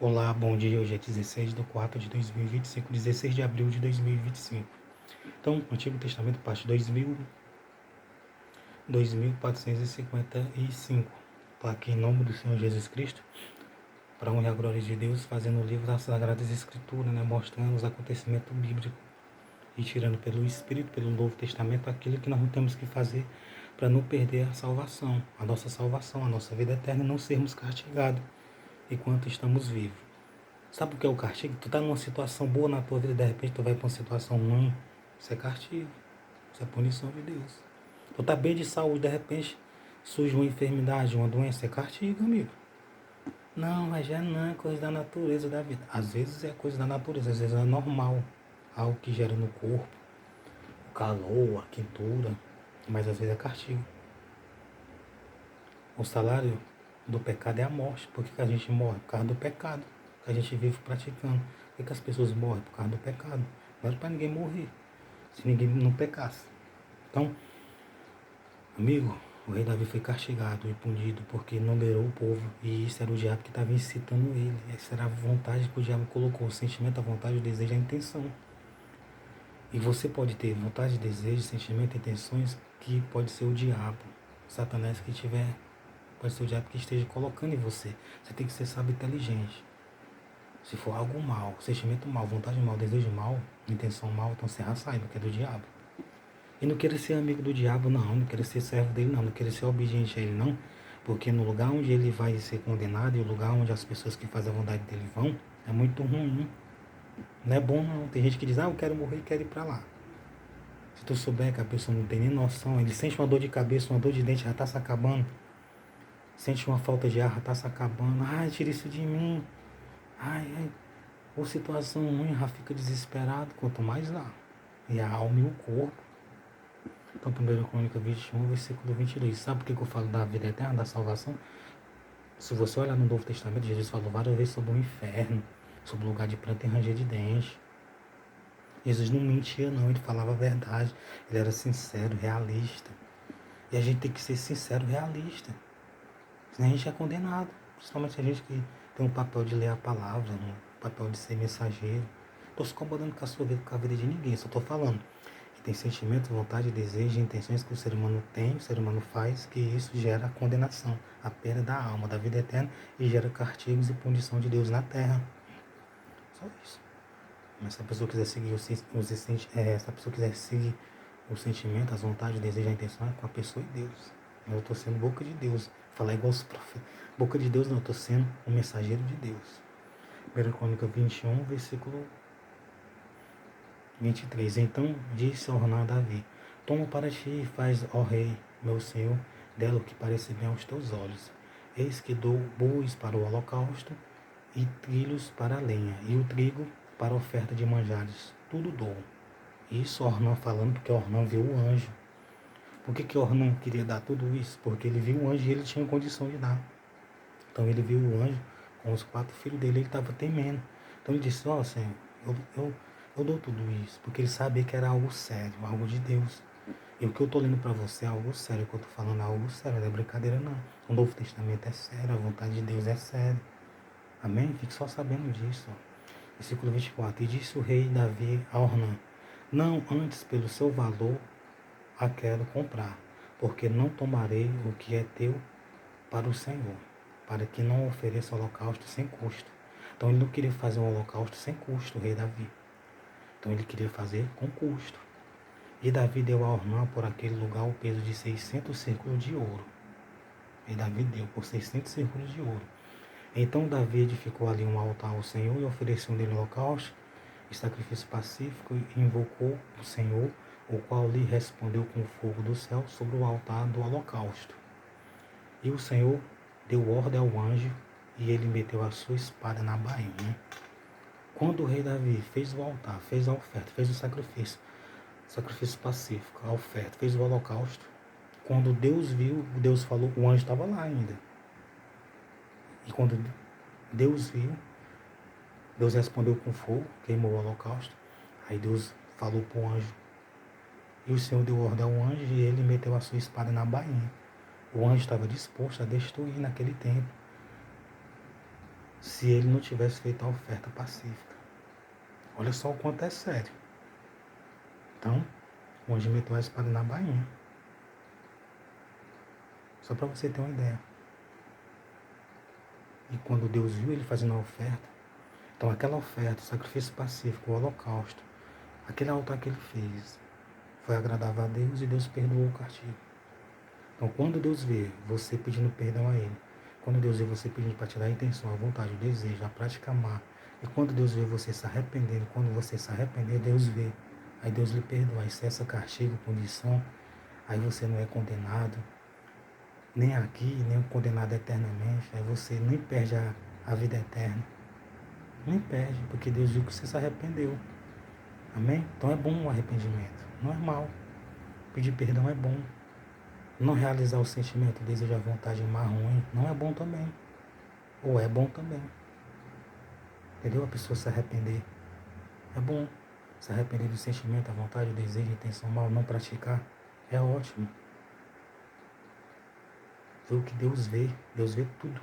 Olá, bom dia. Hoje é 16/4/2025, 16 de abril de 2025. Então, Antigo Testamento, parte 2455. Estou aqui em nome do Senhor Jesus Cristo, para a honra e a glória de Deus, fazendo o livro das Sagradas Escrituras, mostrando os acontecimentos bíblicos e tirando pelo Espírito, pelo Novo Testamento, aquilo que nós não temos que fazer para não perder a salvação, a nossa vida eterna, e não sermos castigados enquanto estamos vivos. Sabe o que é o castigo? Tu tá numa situação boa na tua vida, de repente tu vai pra uma situação ruim. Isso é castigo. Isso é punição de Deus. Tu tá bem de saúde, de repente surge uma enfermidade, uma doença. É castigo, amigo. Não, mas já não é coisa da natureza da vida. Às vezes é coisa da natureza, às vezes é normal. Algo que gera no corpo. O calor, a quentura. Mas às vezes é castigo. O salário do pecado é a morte. Por que a gente morre? Por causa do pecado que a gente vive praticando. Por que as pessoas morrem? Por causa do pecado. Não era para ninguém morrer, se ninguém não pecasse. Então, amigo, o rei Davi foi castigado e punido porque numerou o povo. E isso era o diabo que estava incitando ele. Essa era a vontade que o diabo colocou. O sentimento, a vontade, o desejo, a intenção. E você pode ter vontade, desejo, sentimento, intenções que pode ser o diabo. Satanás que tiver, pode ser o diabo que esteja colocando em você. Você tem que ser, sabe, inteligente. Se for algo mal, sentimento mal, vontade mal, desejo mal, intenção mal, então você já saiba que é do diabo. E não querer ser amigo do diabo, não querer ser servo dele, não querer ser obediente a ele, não. Porque no lugar onde ele vai ser condenado e o lugar onde as pessoas que fazem a vontade dele vão, é muito ruim. Não é bom, não. Tem gente que diz, eu quero morrer e quero ir pra lá. Se tu souber que a pessoa não tem nem noção, ele sente uma dor de cabeça, uma dor de dente, já tá se acabando. Sente uma falta de ar, já tá se acabando. Ai, tira isso de mim. Ai. Ou situação ruim, já fica desesperado, quanto mais lá. E a alma e o corpo. Então, 1 Crônica 21, versículo 22. Sabe por que eu falo da vida eterna, da salvação? Se você olhar no Novo Testamento, Jesus falou várias vezes sobre o inferno, sobre o lugar de pranto e ranger de dente. Jesus não mentia, não, ele falava a verdade. Ele era sincero, realista. E a gente tem que ser sincero, realista. Senão a gente é condenado. Principalmente a gente que tem um papel de ler a palavra, um papel de ser mensageiro. Estou se incomodando com a sua vida, com a vida de ninguém. Só estou falando que tem sentimento, vontade, desejo, intenções que o ser humano tem, o ser humano faz, que isso gera condenação, a perda da alma, da vida eterna, e gera castigos e punição de Deus na terra. Só isso. Mas se a pessoa quiser seguir se a pessoa quiser seguir o sentimento, as vontades, o desejo, a intenção, é com a pessoa e Deus. Eu estou sendo boca de Deus. Falar igual os profetas. Boca de Deus não, eu estou sendo um mensageiro de Deus. 1 Crônica 21, versículo 23. Então disse Orná a Davi: Toma para ti e faz, ó rei, meu senhor, dela o que parece bem aos teus olhos. Eis que dou bois para o holocausto e trilhos para a lenha, e o trigo para a oferta de manjares. Tudo dou. Isso Ornã falando porque Ornã viu o anjo. Por que Ornã queria dar tudo isso? Porque ele viu o anjo e ele tinha condição de dar. Então ele viu o anjo com os 4 filhos dele, ele estava temendo. Então ele disse, Senhor, eu dou tudo isso, porque ele sabia que era algo sério, algo de Deus. E o que eu estou lendo para você é algo sério, o que eu estou falando é algo sério, não é brincadeira não. O Novo Testamento é sério, a vontade de Deus é séria. Amém? Fique só sabendo disso. Versículo 24. E disse o rei Davi a Ornã: Não antes pelo seu valor a quero comprar, porque não tomarei o que é teu para o Senhor, para que não ofereça holocausto sem custo. Então ele não queria fazer um holocausto sem custo, o rei Davi. Então ele queria fazer com custo. E Davi deu a Ornã por aquele lugar o peso de 600 círculos de ouro. E Davi deu por 600 círculos de ouro. Então Davi edificou ali um altar ao Senhor e ofereceu nele holocausto e sacrifício pacífico e invocou o Senhor, o qual lhe respondeu com o fogo do céu sobre o altar do holocausto. E o Senhor deu ordem ao anjo e ele meteu a sua espada na bainha. Quando o rei Davi fez o altar, fez a oferta, fez o sacrifício pacífico, a oferta, fez o holocausto, quando Deus viu, Deus falou, o anjo estava lá ainda. E quando Deus viu, Deus respondeu com fogo, queimou o holocausto. Aí Deus falou para o anjo. E o Senhor deu ordem ao anjo e ele meteu a sua espada na bainha. O anjo estava disposto a destruir naquele tempo. se ele não tivesse feito a oferta pacífica. Olha só o quanto é sério. Então, o anjo meteu a espada na bainha. Só para você ter uma ideia. E quando Deus viu ele fazendo a oferta, então aquela oferta, o sacrifício pacífico, o holocausto, aquele altar que ele fez, foi agradável a Deus e Deus perdoou o castigo. Então quando Deus vê você pedindo perdão a Ele, quando Deus vê você pedindo para tirar a intenção, a vontade, o desejo, a prática amar, e quando Deus vê você se arrependendo, quando você se arrepender, Deus vê. Aí Deus lhe perdoa, aí cessa castigo, punição, aí você não é condenado, nem aqui, nem condenado eternamente, aí você nem perde a vida eterna. Nem perde, porque Deus viu que você se arrependeu. Amém? Então é bom o arrependimento, não é mal. Pedir perdão é bom. Não realizar o sentimento, o desejo, a vontade má, ruim, não é bom também. Ou é bom também. Entendeu? A pessoa se arrepender. É bom. Se arrepender do sentimento, a vontade, o desejo, a intenção mal, não praticar. É ótimo. Ver o que Deus vê. Deus vê tudo.